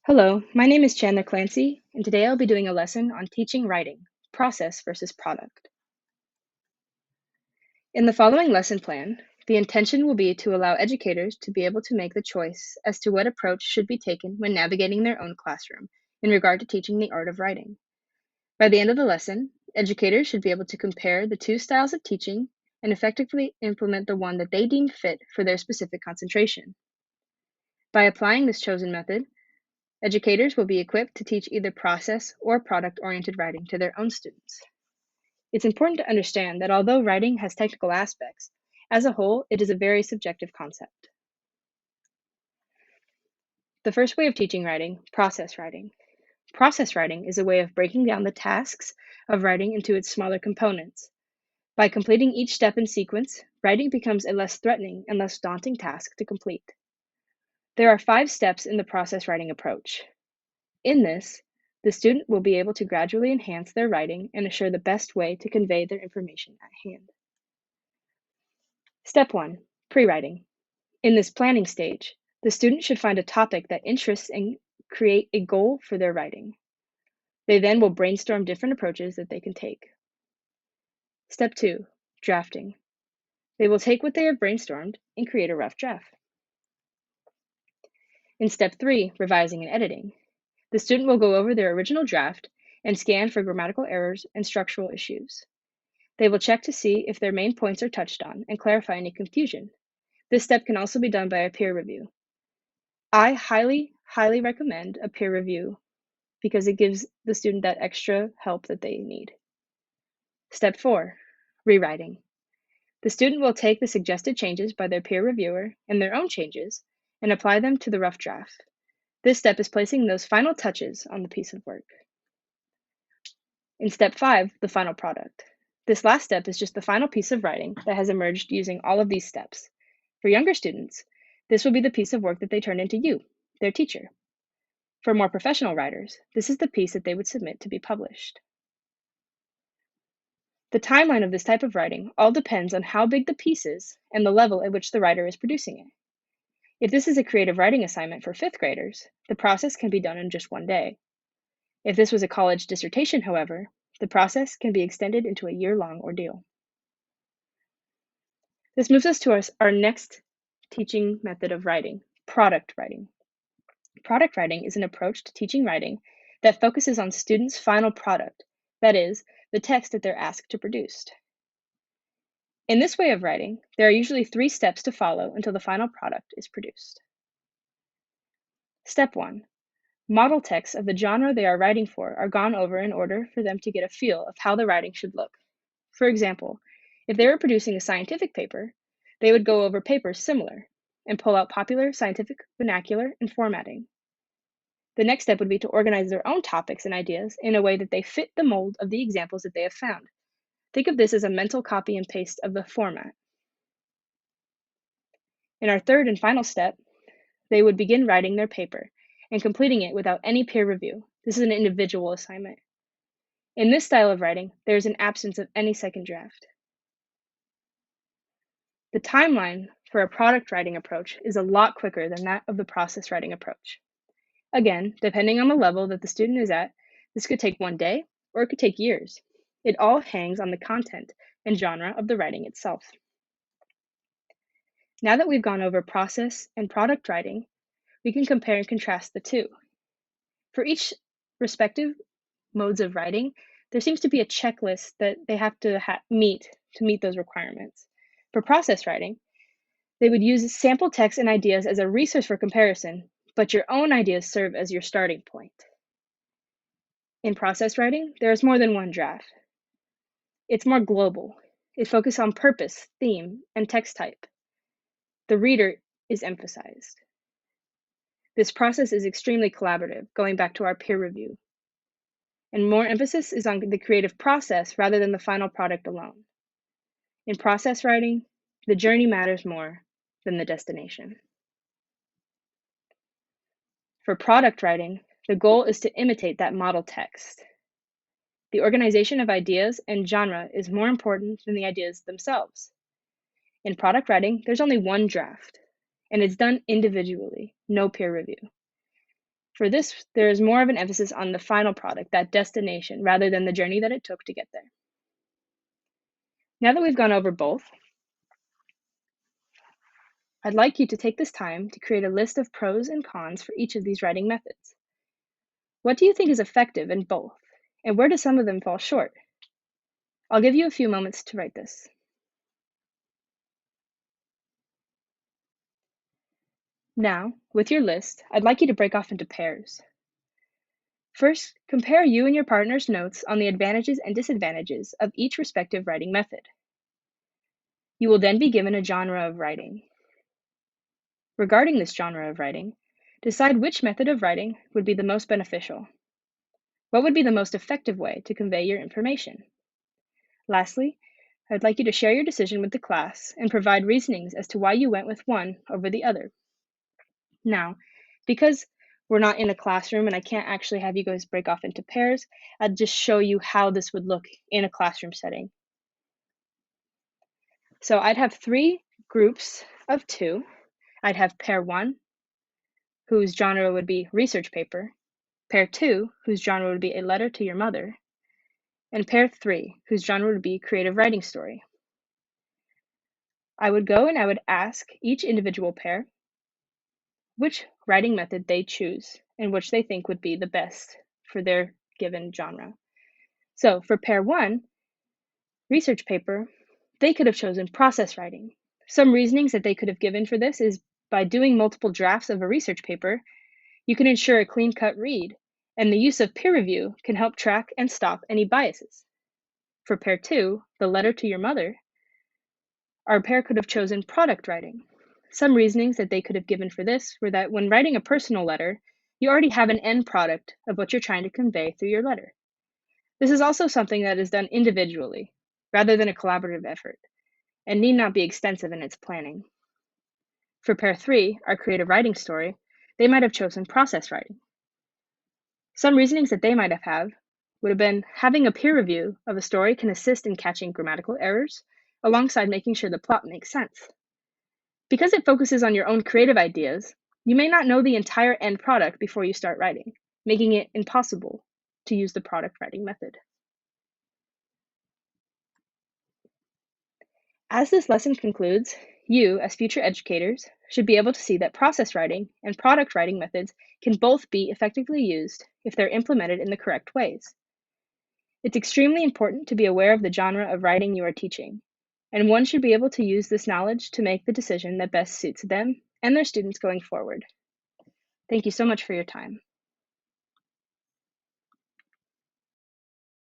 Hello, my name is Chandler Clancy, and today I'll be doing a lesson on teaching writing, process versus product. In the following lesson plan, the intention will be to allow educators to be able to make the choice as to what approach should be taken when navigating their own classroom in regard to teaching the art of writing. By the end of the lesson, educators should be able to compare the two styles of teaching and effectively implement the one that they deem fit for their specific concentration. By applying this chosen method, educators will be equipped to teach either process or product-oriented writing to their own students. It's important to understand that although writing has technical aspects, as a whole, it is a very subjective concept. The first way of teaching writing, process writing. Process writing is a way of breaking down the tasks of writing into its smaller components. By completing each step in sequence, writing becomes a less threatening and less daunting task to complete. There are 5 steps in the process writing approach. In this, the student will be able to gradually enhance their writing and assure the best way to convey their information at hand. Step 1. Pre-writing. In this planning stage, the student should find a topic that interests and create a goal for their writing. They then will brainstorm different approaches that they can take. Step 2. Drafting. They will take what they have brainstormed and create a rough draft. In step 3, revising and editing, the student will go over their original draft and scan for grammatical errors and structural issues. They will check to see if their main points are touched on and clarify any confusion. This step can also be done by a peer review. I highly recommend a peer review because it gives the student that extra help that they need. Step 4, rewriting. The student will take the suggested changes by their peer reviewer and their own changes and apply them to the rough draft. This step is placing those final touches on the piece of work. In step 5, the final product. This last step is just the final piece of writing that has emerged using all of these steps. For younger students, this will be the piece of work that they turn into you, their teacher. For more professional writers, this is the piece that they would submit to be published. The timeline of this type of writing all depends on how big the piece is and the level at which the writer is producing it. If this is a creative writing assignment for 5th graders, the process can be done in just one day. If this was a college dissertation, however, the process can be extended into a year-long ordeal. This moves us to our next teaching method of writing, product writing. Product writing is an approach to teaching writing that focuses on students' final product, that is, the text that they're asked to produce. In this way of writing, there are usually 3 steps to follow until the final product is produced. Step 1. Model texts of the genre they are writing for are gone over in order for them to get a feel of how the writing should look. For example, if they were producing a scientific paper, they would go over papers similar and pull out popular scientific vernacular and formatting. The next step would be to organize their own topics and ideas in a way that they fit the mold of the examples that they have found. Think of this as a mental copy and paste of the format. In our third and final step, they would begin writing their paper and completing it without any peer review. This is an individual assignment. In this style of writing, there is an absence of any second draft. The timeline for a product writing approach is a lot quicker than that of the process writing approach. Again, depending on the level that the student is at, this could take one day or it could take years. It all hangs on the content and genre of the writing itself. Now that we've gone over process and product writing, we can compare and contrast the two. For each respective modes of writing, there seems to be a checklist that they have to meet those requirements. For process writing, they would use sample text and ideas as a resource for comparison, but your own ideas serve as your starting point. In process writing, there is more than one draft. It's more global. It focuses on purpose, theme, and text type. The reader is emphasized. This process is extremely collaborative, going back to our peer review. And more emphasis is on the creative process rather than the final product alone. In process writing, the journey matters more than the destination. For product writing, the goal is to imitate that model text. The organization of ideas and genre is more important than the ideas themselves. In product writing, there's only one draft, and it's done individually, no peer review. For this, there is more of an emphasis on the final product, that destination, rather than the journey that it took to get there. Now that we've gone over both, I'd like you to take this time to create a list of pros and cons for each of these writing methods. What do you think is effective in both, and where do some of them fall short? I'll give you a few moments to write this. Now, with your list, I'd like you to break off into pairs. First, compare you and your partner's notes on the advantages and disadvantages of each respective writing method. You will then be given a genre of writing. Regarding this genre of writing, decide which method of writing would be the most beneficial. What would be the most effective way to convey your information? Lastly, I'd like you to share your decision with the class and provide reasonings as to why you went with one over the other. Now, because we're not in a classroom and I can't actually have you guys break off into pairs, I'll just show you how this would look in a classroom setting. So I'd have 3 groups of 2. I'd have pair 1, whose genre would be research paper, pair 2, whose genre would be a letter to your mother, and pair 3, whose genre would be creative writing story. I would go and I would ask each individual pair which writing method they choose and which they think would be the best for their given genre. So for pair 1, research paper, they could have chosen process writing. Some reasonings that they could have given for this is by doing multiple drafts of a research paper, you can ensure a clean-cut read, and the use of peer review can help track and stop any biases. For pair 2, the letter to your mother, our pair could have chosen product writing. Some reasonings that they could have given for this were that when writing a personal letter, you already have an end product of what you're trying to convey through your letter. This is also something that is done individually, rather than a collaborative effort, and need not be extensive in its planning. For pair 3, our creative writing story, they might have chosen process writing. Some reasonings that they might have had would have been having a peer review of a story can assist in catching grammatical errors, alongside making sure the plot makes sense. Because it focuses on your own creative ideas, you may not know the entire end product before you start writing, making it impossible to use the product writing method. As this lesson concludes, you, as future educators, should be able to see that process writing and product writing methods can both be effectively used if they're implemented in the correct ways. It's extremely important to be aware of the genre of writing you are teaching, and one should be able to use this knowledge to make the decision that best suits them and their students going forward. Thank you so much for your time.